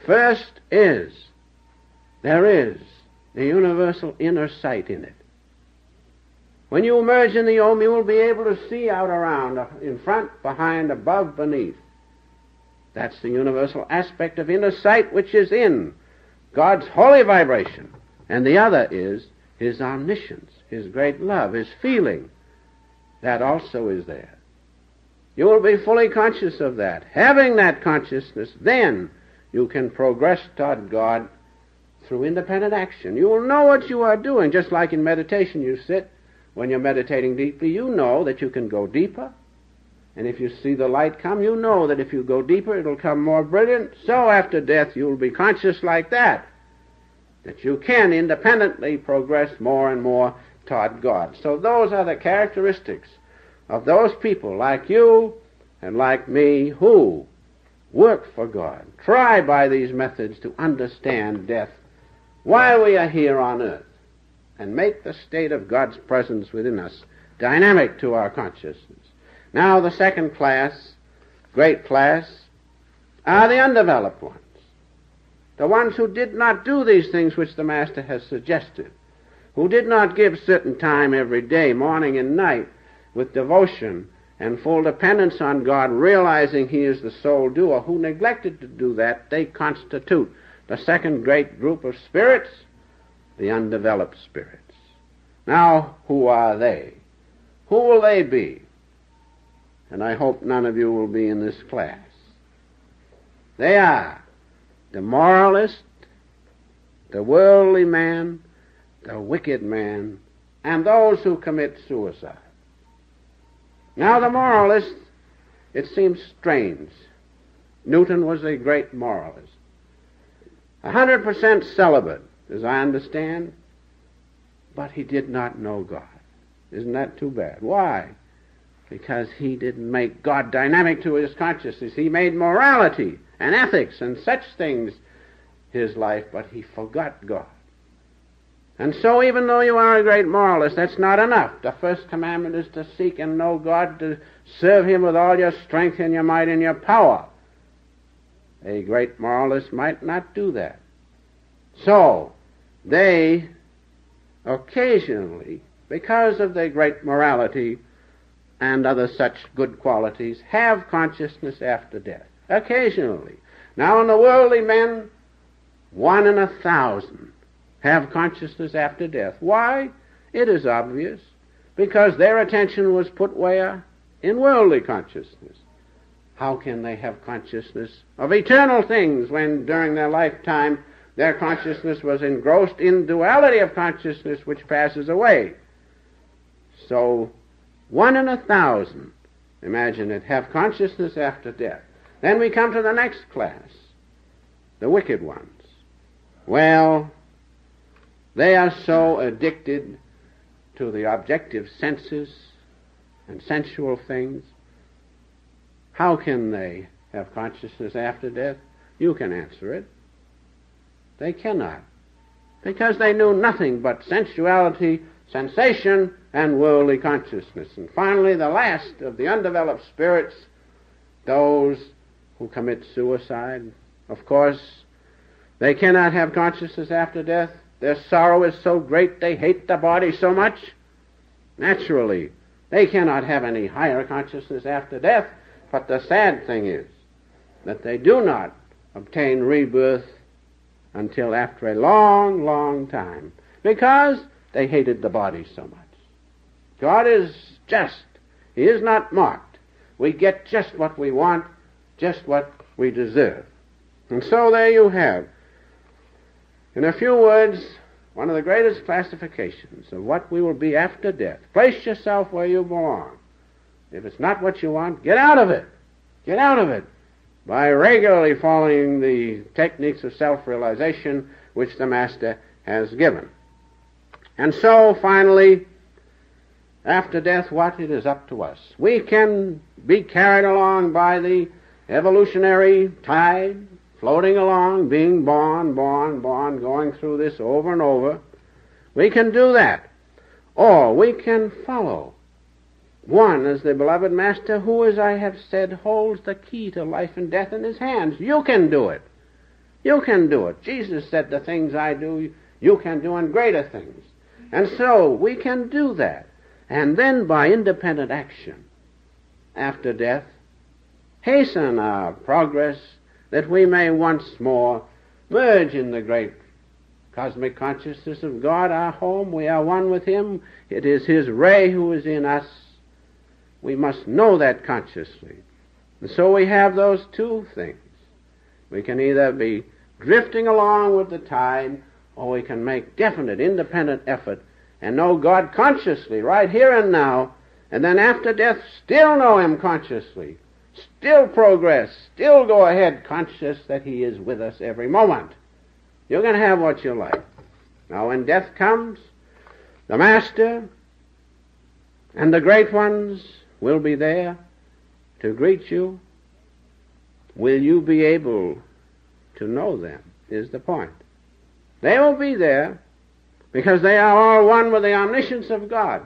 First is, there is the universal inner sight in it. When you emerge in the Om, you will be able to see out around, in front, behind, above, beneath. That's the universal aspect of inner sight which is in God's holy vibration. And the other is His omniscience, His great love, His feeling. That also is there. You will be fully conscious of that. Having that consciousness, then you can progress toward God through independent action. You will know what you are doing, just like in meditation you sit. When you're meditating deeply, you know that you can go deeper. And if you see the light come, you know that if you go deeper, it'll come more brilliant. So after death, you'll be conscious like that you can independently progress more and more toward God. So those are the characteristics of those people like you and like me who work for God. Try by these methods to understand death while we are here on earth and make the state of God's presence within us dynamic to our consciousness. Now the second class, great class, are the undeveloped ones. The ones who did not do these things which the Master has suggested, who did not give certain time every day, morning and night, with devotion and full dependence on God, realizing He is the sole doer, who neglected to do that, they constitute the second great group of spirits, the undeveloped spirits. Now, who are they? Who will they be? And I hope none of you will be in this class. They are the moralist, the worldly man, the wicked man, and those who commit suicide. Now the moralist, it seems strange. Newton was a great moralist. 100% celibate, as I understand, but he did not know God. Isn't that too bad? Why? Because he didn't make God dynamic to his consciousness. He made morality and ethics and such things his life, but he forgot God. And so even though you are a great moralist, that's not enough. The first commandment is to seek and know God, to serve Him with all your strength and your might and your power. A great moralist might not do that. So, they occasionally, because of their great morality and other such good qualities, have consciousness after death. Occasionally. Now in the worldly men, 1 in 1,000 have consciousness after death. Why? It is obvious. Because their attention was put where? In worldly consciousness. How can they have consciousness of eternal things when during their lifetime their consciousness was engrossed in duality of consciousness which passes away? So 1 in 1,000, imagine it, have consciousness after death. Then we come to the next class, the wicked ones. Well, they are so addicted to the objective senses and sensual things. How can they have consciousness after death? You can answer it. They cannot, because they knew nothing but sensuality, sensation, and worldly consciousness. And finally, the last of the undeveloped spirits, those who commit suicide. Of course, they cannot have consciousness after death. Their sorrow is so great, they hate the body so much. Naturally, they cannot have any higher consciousness after death. But the sad thing is that they do not obtain rebirth until after a long, long time, because they hated the body so much. God is just. He is not mocked. We get just what we want, just what we deserve. And so there you have, in a few words, one of the greatest classifications of what we will be after death. Place yourself where you belong. If it's not what you want, get out of it. Get out of it by regularly following the techniques of self-realization which the Master has given. And so, finally, after death, what? It is up to us. We can be carried along by the evolutionary tide, floating along, being born, going through this over and over. We can do that. Or we can follow one as the beloved Master, who, as I have said, holds the key to life and death in his hands. You can do it. You can do it. Jesus said, the things I do, you can do, and greater things. And so we can do that. And then by independent action, after death, hasten our progress that we may once more merge in the great cosmic consciousness of God, our home. We are one with Him. It is His ray who is in us. We must know that consciously. And so we have those two things. We can either be drifting along with the tide, or we can make definite independent effort and know God consciously right here and now, and then after death still know Him consciously, still progress, still go ahead conscious that He is with us every moment. You're going to have what you like. Now when death comes, the Master and the great ones will be there to greet you. Will you be able to know them, is the point. They will be there because they are all one with the omniscience of God.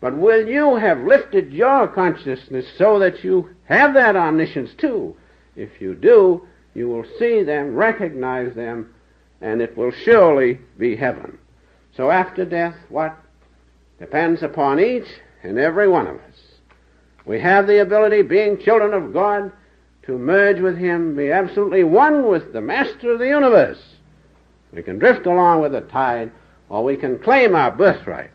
But will you have lifted your consciousness so that you have that omniscience too? If you do, you will see them, recognize them, and it will surely be heaven. So after death, what? Depends upon each and every one of us. We have the ability, being children of God, to merge with Him, be absolutely one with the Master of the universe. We can drift along with the tide, or we can claim our birthright,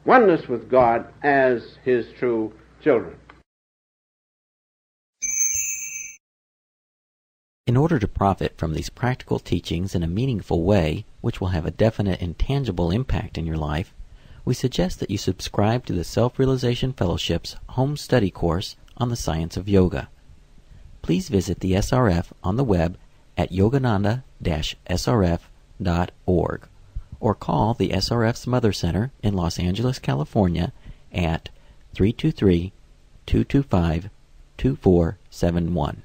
oneness with God as His true children. In order to profit from these practical teachings in a meaningful way, which will have a definite and tangible impact in your life, we suggest that you subscribe to the Self-Realization Fellowship's home study course on the science of yoga. Please visit the SRF on the web at yogananda-srf.org or call the SRF's Mother Center in Los Angeles, California at 323-225-2471.